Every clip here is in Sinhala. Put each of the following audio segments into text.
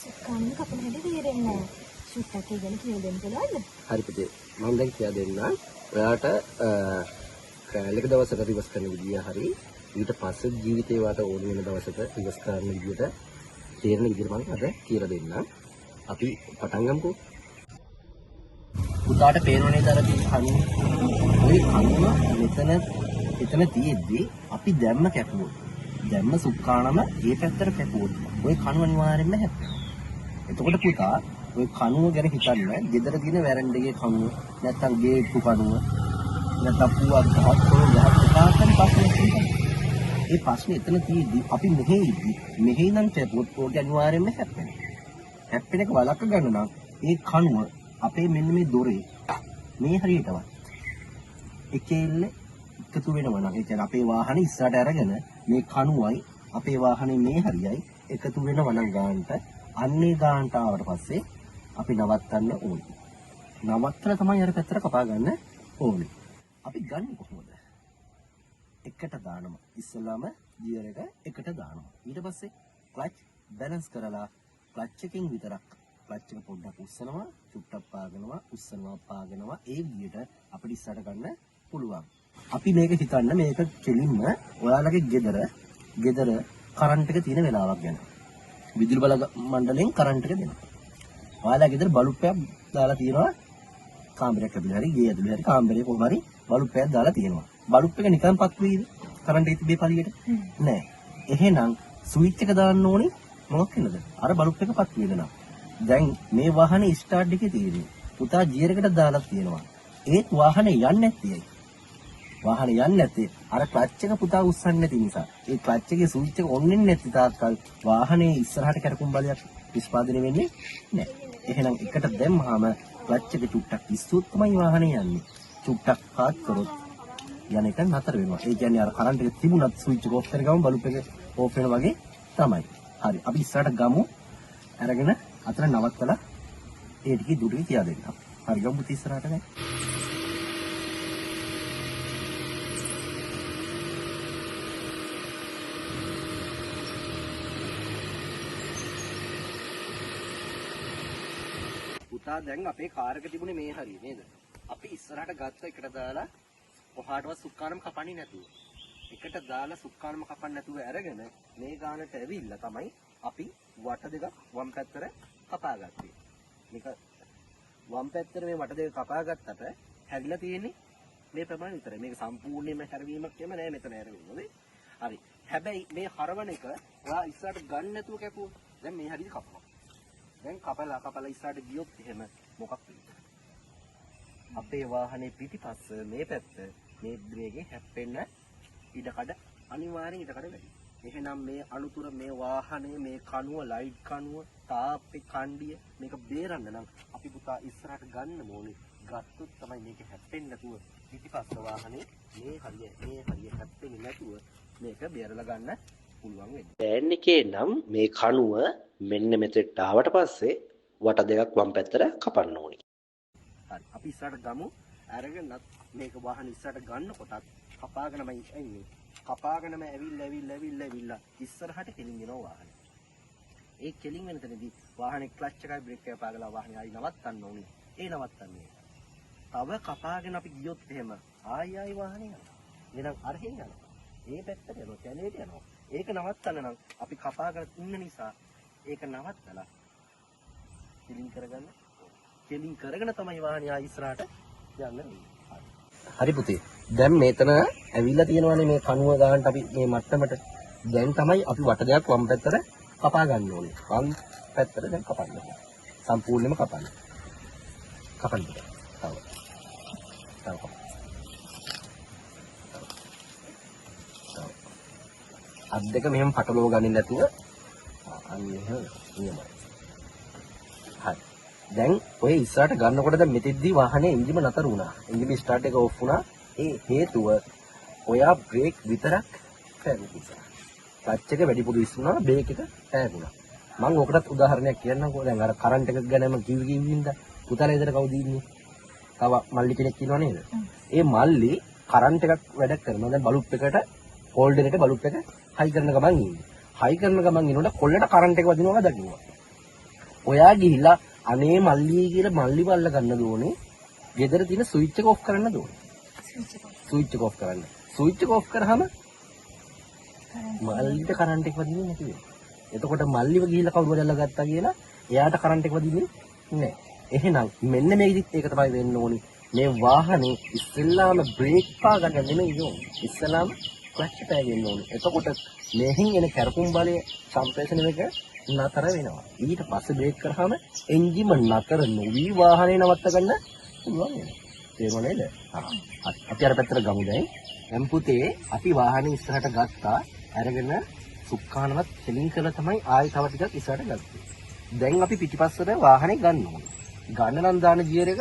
සුක්කානම කපන හැටි තේරෙන්නේ නැහැ. සුට්ටක් ඒ ගැන කියලා දෙන්න පුළුවන්ද? හරි පුතේ. මම දැන් කියලා දෙන්නම්. ඔයාට කාලයක දවසක රිවර්ස් කරන විදිය හරි ඊට පස්සේ ජීවිතේ වාට ඕන වෙන දවසක රිවර්ස් කරන විදියට තේරෙන විදියට මම අද කියලා දෙන්නම්. අපි පටන් ගමුකෝ. පුතාට පේනෝනේ තරදී කණු ඔය කණුව එතන තියෙද්දි අපි දැම්ම කැපුවොත් දැම්ම සුක්කානම ඒ පැත්තට කැපුවොත් ඔය කණුව අනිවාර්යෙන්ම හැප්පෙනවා. එතකොට පුතා ඔය කණුව ගැන හිතන්න ගෙදර තියෙන වැරන්ඩගේ කණුව නැත්නම් ගේට්ටු කණුව නැත්නම් පුවක් ගහක් ගහක් ප්‍රශ්නේ ඒ ප්‍රශ්නේ එතන තියෙද්දි අපි මෙහෙ ඉඳන් කැපුවොත් ඔය අනිවාර්යෙන්ම හැප්පෙනවා. හැප්පෙන එක වළක්ව ගන්න නම් ඒ කණුව අපේ මෙන්න මේ දොරේ මේ හරියටවත් එකෙල්ල එකතු වෙනවා නම් ඒ කියන්නේ අපේ වාහනේ ඉස්සරහට අරගෙන මේ කණුවයි අපේ වාහනේ මේ හරියයි එකතු වෙනවා නම් ගානට අන්නේ ගානට ආවට පස්සේ අපි නවත්තන්න ඕනේ. නවත්තලා තමයි අර පැත්තට කපා ගන්න ඕනේ. අපි ගන්නේ කොහොමද? එකට දානවා. ඉස්සෙල්ලාම ගියර් එක එකට දානවා. ඊට පස්සේ ක්ලච් බැලන්ස් කරලා ක්ලච් එකෙන් විතරක් ක්ලච් එක පොඩ්ඩක් උස්සනවා, චුට්ටක් පාගනවා, පාගනවා. ඒ විදිහට අපිට ඉස්සරහට ගන්න පුළුවන්. අපි මේක හිතන්න මේක කෙලින්ම ඔයාලගේ ගෙදර කරන්ට් එක තියෙන වෙලාවක් ගැන. විදුලි බල මණ්ඩලයෙන් කරන්ට් එක දෙනවා. ඔයාලා ගෙදර බල්බ් එකක් දාලා තියෙනවා. කාමරයක් ඇතුලේ හරි ගේ ඇතුලේ හරි කාමරේ කොහොම හරි බල්බ් එකක් දාලා තියෙනවා. බල්බ් එක නිකන් පත් වෙයිද? කරන්ට් එක තිබේ පළියට? නෑ. එහෙනම් ස්විච් එක දාන්න ඕනේ මොකක් වෙනද? අර බල්බ් එක පත් වෙනවා. දැන් මේ වාහනේ ස්ටාර්ට් එකේ තියෙන්නේ. පුතා ගියර් එකට දාලා තියෙනවා. ඒත් වාහනේ යන්නේ නැත්තේ. වාහනේ යන්නේ නැත්තේ අර ක්ලච් එක පුතා උස්සන්නේ නැති නිසා. ඒ ක්ලච් එකේ ස්විච් එක ඔන් වෙන්නේ නැති තාක්කල් වාහනේ ඉස්සරහට කරකුම් බලයක් නිෂ්පාදනය වෙන්නේ නැහැ. එහෙනම් එකට දැම්මහම ක්ලච් එක චුට්ටක් ඉස්සුවොත් තමයි වාහනේ යන්නේ. චුට්ටක් පාත් කරොත් යන එක නතර වෙනවා. ඒ කියන්නේ අර කරන්ට් එක තිබුණත් ස්විච් එක ඔෆ් කරගම බල්බ් එක ඕෆ් වෙනවා වගේ තමයි. හරි. අපි ඉස්සරහට ගමු. අරගෙන අතන නවත්තලා ඒ ටිකේ දුරේ තියා දෙන්න. හරි ගමු ඉස්සරහට නේ. පුතා දැන් අපේ කාර් එක තිබුණේ මේ හරිය නේද? අපි ඉස්සරහට ගත්ත එකට දාලා කොහාටවත් සුක්කානම කපන්නේ නැතුව. එකට දාලා සුක්කානම කපන්න නැතුව අරගෙන මේ ගානට ඇවිල්ලා තමයි අපි වට දෙක වම් පැත්තට කපා ගත්තේ. මේක වම් පැත්තට මේ වට දෙක කපා ගත්තට හැරිලා තියෙන්නේ මේ ප්‍රමාණය විතරයි. මේක සම්පූර්ණයෙන්ම හැරවීමක් කියම නෑ මෙතන හැරෙන්නේ. හරි. හැබැයි මේ හරවන එක ඔයා ඉස්සරහට ගන්න නැතුව කැපුවොත් දැන් මේ හරියට කපනවා. දැන් කපලා ඉස්සරහට ගියොත් එහෙම මොකක් වෙයිද? අපේ වාහනේ පිටිපස්ස මේ පැත්ත මේ ද්‍රේගේ හැප්පෙන්න ඉඩකඩ අනිවාර්යෙන් ඉඩකඩ වැඩි. එහෙනම් මේ අනුතුර මේ වාහනේ මේ කණුව ලයිට් කණුව තාප්පේ කණ්ඩිය මේක බේරන්න නම් අපි පුතා ඉස්සරහට ගන්න ඕනේ. ගත්තොත් තමයි මේක හැප්පෙන්නේ නැතුව පිටිපස්ස වාහනේ මේ හරිය හැප්පෙන්නේ නැතුව මේක බේරලා ගන්න පුළුවන් වෙන්නේ. දැන් එකේ නම් මේ කණුව මෙන්න මෙතෙට ආවට පස්සේ වට දෙකක් වම් පැත්තට කපන්න ඕනේ. හරි. අපි ඉස්සරහට ගමු. අරගෙන මේක වාහන ඉස්සරහට ගන්නකොටත් කපාගෙනමයි එන්නේ. කපාගෙනම ඇවිල්ලා ඉස්සරහට කෙලින් යනවා වාහනේ. ඒ කෙලින් වෙන තැනදී වාහනේ ක්ලච් එකයි බ්‍රේක් එකයි පාගලා වාහනේ ආයි නවත්තන්න ඕනේ. ඒ නවත්තන්නේ. තව කපාගෙන අපි ගියොත් එහෙම ආයි වාහනේ යනවා. එහෙනම් අරහෙන් යනවා. ඒ පැත්තට යනවා කැලේට යනවා. ඒක නවත්තන්න නම් අපි කපාගෙන ඉන්න නිසා ඒක නවත්තලා කෙලින් කරගන්න. කෙලින් කරගෙන තමයි වාහනේ ආයි ඉස්සරහට යන්න. හරි පුතේ. දැන් මෙතන ඇවිල්ලා තියෙනවානේ මේ කණුව ගන්නට අපි මේ මට්ටමට. දැන් තමයි අපි වට දෙකක් වම් පැත්තට කපා ගන්න ඕනේ. වම් පැත්තට දැන් කපන්න. සම්පූර්ණයෙන්ම කපන්න. කපන්න. තව. අත් දෙක මෙහෙම පටලව ගන්නේ නැතුව අන්න එහෙම නියමයි. හරි. දැන් ඔය ඉස්සරහට ගන්නකොට දැන් මෙතෙද්දි වාහනේ එන්ජිම නතර වුණා. එන්ජිම ස්ටාර්ට් එක ඔෆ් වුණා. ඒ හේතුව ඔයා බ්‍රේක් විතරක් පැගුවා. ක්ලච් එක වැඩිපුර ඉස්සුණා, බ්‍රේක් එක පැගුණා. මම ඔකටත් උදාහරණයක් කියන්නම්කෝ. දැන් අර කරන්ට් එකක් ගැනම කිව්වින්ද පුතාලා ඉදර කවුද ඉන්නේ? තව මල්ලි කෙනෙක් ඉන්නව නේද? ඒ මල්ලි කරන්ට් එකක් වැඩ කරනවා. දැන් බල්බ් එකට හෝල්ඩර් එකට බල්බ් එක හයි කරන ගමන් ඉන්නේ. හයි කරන ගමන් ඉන්නකොට කොල්ලට කරන්ට් එක වදිනවා දකින්නවා. ඔයා ගිහිල්ලා අනේ මල්ලි කියලා මල්ලි බල්ල ගන්න ඕනේ. ගෙදර තියෙන ස්විච් එක ඔෆ් කරන්න ඕනේ. ස්විච් එක ඔෆ් කරන්න. ස්විච් එක ඔෆ් කරාම මල්ලිට කරන්ට් එක වදින්නේ නැති වෙනවා. එතකොට මල්ලිව ගිහිල්ලා කවුරු හරි අල්ලගත්තා කියලා එයාට කරන්ට් එක වදින්නේ නැහැ. එහෙනම් මෙන්න මේකෙදිත් ඒක තමයි වෙන්න ඕනි. මේ වාහනේ ඉස්සෙල්ලාම බ්‍රේක් පා ගන්න නෙමෙයි ඕනේ. ඉස්සෙල්ලාම ක්ලච් පෑගෙන්න ඕනේ. එතකොට මෙහෙන් එන කරකුම් බලය සම්ප්‍රේෂණ එක නතර වෙනවා. ඊට පස්සේ බ්‍රේක් කරාම එන්ජිම නතර නොවි වාහනේ නවත්ත ගන්න පුළුවන් වෙනවා. තේරුණා නේද? අපි අර පැත්තට ගමු දැන්. දැන් පුතේ අපි වාහනේ ඉස්සරහට ගත්තා. අරගෙන සුක්කානවත් කෙලින් කරලා තමයි ආයෙ තව ටිකක් ඉස්සරහට ගත්තේ. දැන් අපි පිටිපස්සට වාහනේ ගන්න ඕනේ. ගන්න නම් දාන ගියර් එක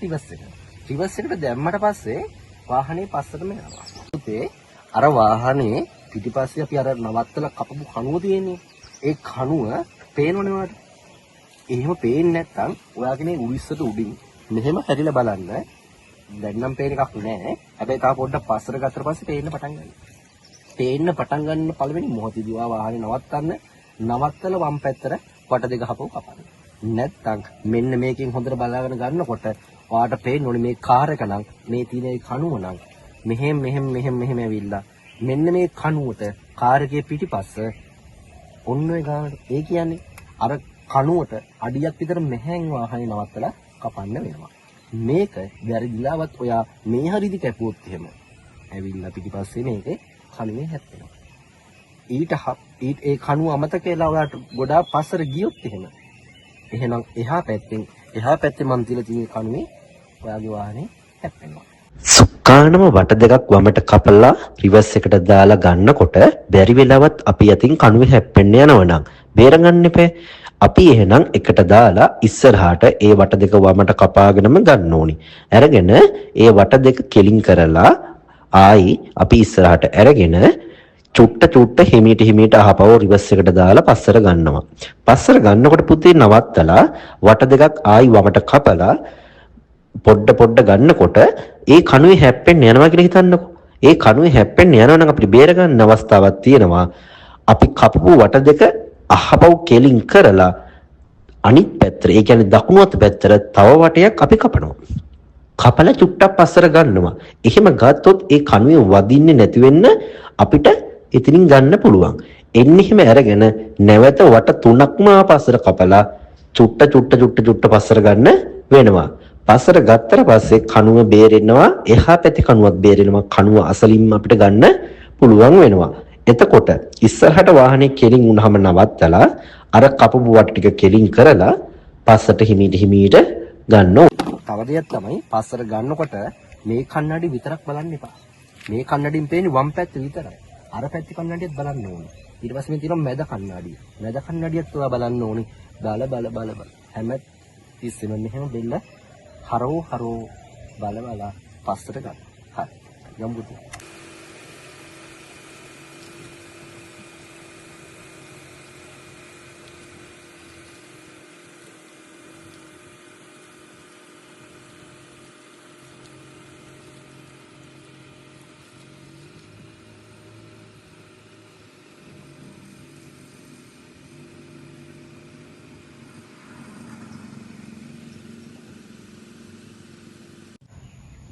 රිවර්ස් එක. රිවර්ස් එකට දැම්මට පස්සේ වාහනේ පස්සටම යනවා. පුතේ අර වාහනේ පිටිපස්සේ අපි අර නවත්තලා කපපු කණුව තියෙන්නේ. ඒ කණුව පේනවනේ ඔයාලට. එහෙම පේන්නේ නැත්නම් ඔයාගේ මේ උවිස්සට උඩින් මෙහෙම හැරිලා බලන්න. දැන් නම් පේන එකක් නෑ. හැබැයි තා පොඩ්ඩක් පස්සට ගත්තට පස්සේ පේන්න පටන් ගන්නවා. පේන්න පටන් ගන්න පළවෙනි මොහොතේදී වාහනේ නවත්තන්න. නවත්තලා වම් පැත්තට වට දෙක හපව කපන්න. නැත්තම් මෙන්න මේකෙන් හොඳට බලාගෙන ගන්නකොට ඔයාට පේන්න ඕනේ මේ කාර් එක නම් මේ තියෙන ඒ කණුව නම් මෙහෙම ඇවිල්ලා මෙන්න මේ කණුවට කාර් එකේ පිටිපස්ස ඔන්න ඔය ගානට ඒ කියන්නේ අර කණුවට අඩියක් විතර මෙහෙන් වාහනේ නවත්තලා කපන්න වෙනවා. මේක වැරදිලාවත් ඔයා මේ හරිදි කැපුවොත් එහෙම ඇවිල්ලා පිටිපස්සේ මේකේ කණුවේ හැප්පෙනවා. ඊට ඒ කණුව අමතක වෙලා ඔයාට ගොඩාක් පස්සට ගියොත් එහෙනම් එහා පැත්තේ මම තියලා තියෙන කණුවේ ඔයාගේ වාහනේ හැප්පෙනවා. සුක්කානම වට දෙකක් වමට කපලා රිවර්ස් එකට දාලා ගන්නකොට බැරි වෙලාවත් අපි අතින් කණුවේ හැප්පෙන්න යනවනම් බේරගන්න එපා. අපි එහෙනම් එකට දාලා ඉස්සරහට ඒ වට දෙක වමට කපාගෙනම ගන්න ඕනි. අරගෙන ඒ වට දෙක කෙලින් කරලා ආයි අපි ඉස්සරහට අරගෙන චුට්ට හිමීට අහපව රිවර්ස් එකට දාලා පස්සට ගන්නවා. පස්සට ගන්නකොට පුතේ නවත්තලා වට දෙකක් ආයි වමට කපලා පොඩ්ඩ ගන්නකොට ඒ කණුවේ හැප්පෙන්න යනවා කියලා හිතන්නකෝ. ඒ කණුවේ හැප්පෙන්න යනවා නම් අපිට බේර ගන්න අවස්ථාවක් තියෙනවා. අපි කපපු වට දෙක අහපව කෙලින් කරලා අනිත් පැත්තට ඒ කියන්නේ දකුණු අත පැත්තට තව වටයක් අපි කපනවා. කපලා චුට්ටක් පස්සට ගන්නවා. එහෙම ගත්තොත් ඒ කණුවේ වදින්නේ නැති වෙන්න අපිට එතනින් ගන්න පුළුවන්. එන්න එහෙම අරගෙන නැවත වට තුනක්ම ආපස්සට කපලා චුට්ට පස්සට ගන්න වෙනවා. පස්සට ගත්තට පස්සේ කණුව බේරෙනවා. එහා පැත්තේ කණුවක් බේරෙනවා. කණුව අසලින්ම අපිට ගන්න පුළුවන් වෙනවා. එතකොට ඉස්සරහට වාහනේ කෙලින් වුණාම නවත්තලා අර කපපු වට ටික කෙලින් කරලා පස්සට හිමීට ගන්න ඕනේ. තව දෙයක් තමයි පස්සට ගන්නකොට මේ කන්නඩි විතරක් බලන්න එපා. මේ කන්නඩින් පේන්නේ වම් පැත්ත විතරයි. අර පැත්තේ කන්නඩියත් බලන්න ඕනේ. ඊට පස්සේ මේ තියෙනවා මැද කන්නඩිය. මැද කන්නඩියත් ඔයා බලන්න ඕනේ. බල හැම තිස්සෙම මෙහෙම බෙල්ල හරෝ බල පස්සට ගන්න. හරි. යම්බුත්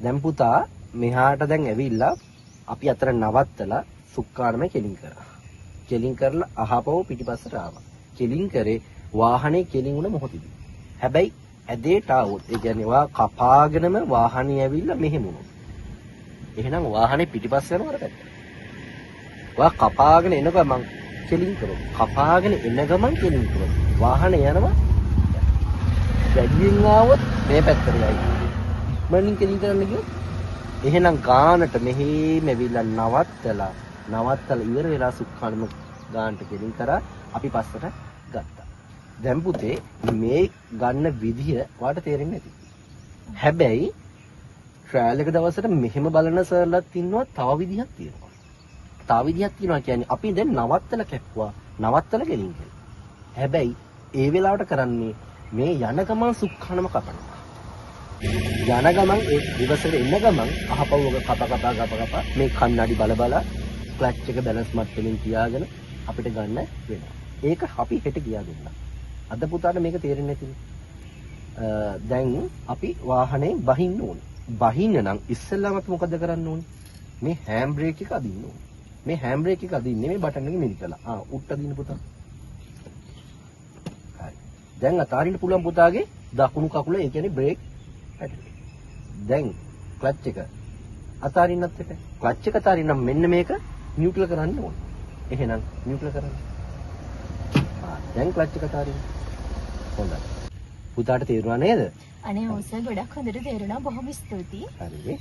දැන් පුතා මෙහාට දැන් ඇවිල්ලා අපි අතර නවත්තලා සුක්කානම කෙලින් කරා. කෙලින් කරලා අහපව පිටිපස්සට ආවා. කෙලින් කරේ වාහනේ කෙලින් වුණ මොහොතේදී. හැබැයි ඇදේට ආවොත් ඒ කියන්නේ වා කපාගෙනම වාහනේ ඇවිල්ලා මෙහෙම වුණා. එහෙනම් වාහනේ පිටිපස්ස යනවා අර පැත්තට. වා කපාගෙන එන ගමන් කෙලින් කරොත්. කපාගෙන එන ගමන් කෙලින් කරොත්. වාහනේ යනවා. වැඩියෙන් ආවොත් මේ පැත්තට යයි. මනින් කෙලින් කරන්න ගියොත් එහෙනම් ගානට මෙහෙම ඇවිල්ලා නවත්තලා ඉවර වෙලා සුක්කානම ගානට කෙලින් කරා අපි පස්සට ගත්තා. දැන් පුතේ මේ ගන්න විදිය වාට තේරෙන්නේ නැති. හැබැයි ට්‍රයල් එක දවසට මෙහෙම බලන සර්ලත් ඉන්නවා තව විදියක් තියෙනවා. තව විදියක් තියෙනවා කියන්නේ අපි දැන් නවත්තලා කැප්පුවා. නවත්තලා කෙලින් කළා. හැබැයි ඒ වෙලාවට කරන්නේ මේ යන ගමන් සුක්කානම කපනවා. යන ගමන් ඒ රිවර්ස් එකට එන්න ගමන් අහපවුවක කප මේ කන්නඩි බල ක්ලච් එක බැලන්ස් මට්ටමින් තියාගෙන අපිට ගන්න වෙනවා. ඒක අපි හෙට ගියා දෙන්න. අද පුතාට මේක තේරෙන්නේ නැතිනේ. දැන් අපි වාහනේ බහින්න ඕනේ. බහින්න නම් ඉස්සෙල්ලාම අපි මොකද කරන්න ඕනේ? මේ හෑම් බ්‍රේක් එක අදින්න ඕනේ. මේ හෑම් බ්‍රේක් එක අදින්නේ මේ බටන් එකේ මිරිකලා. උට්ට අදින්න පුතා. හරි. දැන් අතාරින්න පුළුවන් පුතාගේ දකුණු කකුල ඒ කියන්නේ බ්‍රේක් පැඩල්. දැන් ක්ලච් එක අතාරින්නත් එපා. ක්ලච් එක අතාරින්නම් මෙන්න මේක නියුට්‍රල් කරන්න ඕනේ. එහෙනම් නියුට්‍රල් කරන්න. දැන් ක්ලච් එක අතාරින්න. හොඳයි. පුතාට තේරුණා නේද? අනේ ඔස ගොඩක් හොඳට තේරුණා. බොහොම ස්තුතියි. හරි.